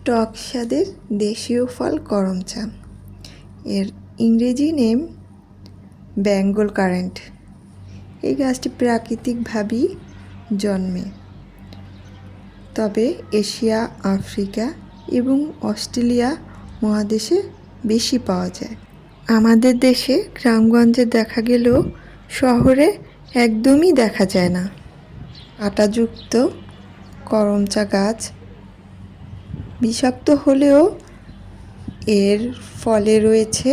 টক স্বাদের দেশীয় ফল করম চা। এর ইংরেজি নেম বেঙ্গল কারেন্ট। এই গাছটি প্রাকৃতিকভাবেই জন্মে, তবে এশিয়া, আফ্রিকা এবং অস্ট্রেলিয়া মহাদেশে বেশি পাওয়া যায়। আমাদের দেশে গ্রামগঞ্জে দেখা গেলেও শহরে একদমই দেখা যায় না। আটাযুক্ত করম চা গাছ বিষাক্ত হলেও এর ফলে রয়েছে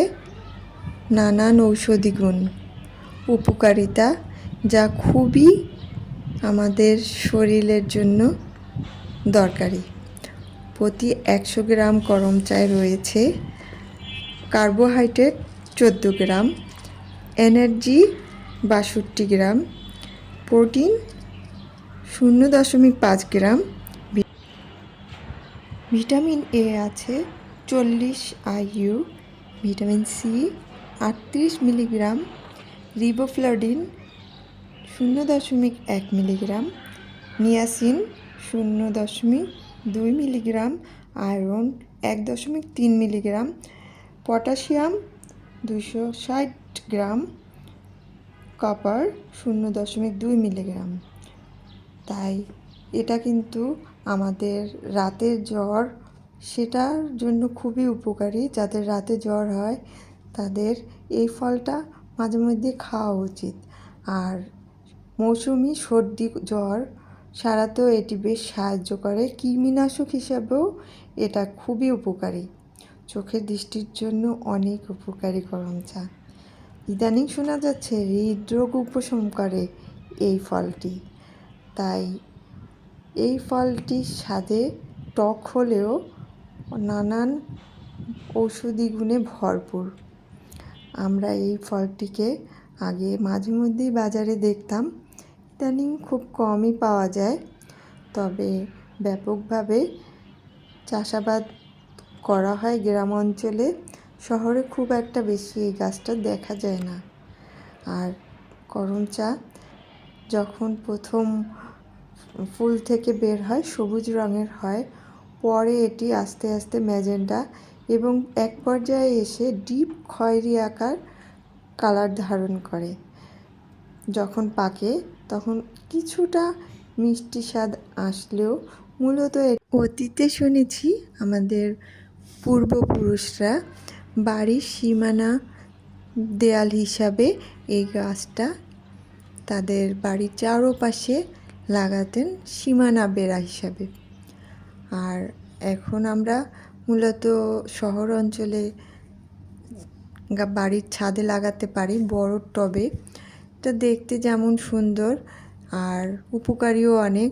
নানান ঔষধি গুণ, উপকারিতা, যা খুবই আমাদের শরীরের জন্য দরকারি। প্রতি 100 গ্রাম করম চায় রয়েছে carbohydrate 14 gram, energy 62 gram, protein 0.5 gram, vitamin A আছে 40 IU, vitamin C 38 milligram, riboflavin 0.1 milligram, niacin 0.2 milligram, iron 1.3 milligram, potassium 260 gram, copper 0.2 milligram. তাই এটা কিন্তু আমাদের রাতের জ্বর, সেটার জন্য খুবই উপকারী। যাদের রাতে জ্বর হয় তাদের এই ফলটা মাঝে মধ্যে খাওয়া উচিত। আর মৌসুমি সর্দি জ্বর সারাতেও এটি বেশ সাহায্য করে। কৃমিনাশক হিসাবেও এটা খুবই উপকারী। চোখের দৃষ্টির জন্য অনেক উপকারী করম চা। ইদানিং শোনা যাচ্ছে হৃদরোগ উপশম করে এই ফলটি। তাই এই ফলটি স্বাদে টক হলেও নানান ঔষধি গুণে ভরপুর। আমরা এই ফলটিকে আগে মাঝে মধ্যেই বাজারে দেখতাম, ইদানিং খুব কমই পাওয়া যায়। তবে ব্যাপকভাবে চাষাবাদ করা হয় গ্রাম অঞ্চলে, শহরে খুব একটা বেশি এই গাছটা দেখা যায় না। আর করম চা যখন প্রথম ফুল থেকে বের হয় সবুজ রঙের হয়, পরে এটি আস্তে আস্তে ম্যাজেন্টা এবং এক পর্যায়ে এসে ডিপ খয়েরি আকার কালার ধারণ করে। যখন পাকে তখন কিছুটা মিষ্টি স্বাদ আসলেও মূলত অতীতে শুনেছি আমাদের পূর্বপুরুষরা বাড়ির সীমানা দেয়াল হিসাবে এই গাছটা তাদের বাড়ির চারপাশে লাগাতেন, সীমানা বেড়া হিসাবে। আর এখন আমরা মূলত শহর অঞ্চলে বাড়ির ছাদে লাগাতে পারি বড় টবে। এটা দেখতে যেমন সুন্দর আর উপকারীও অনেক।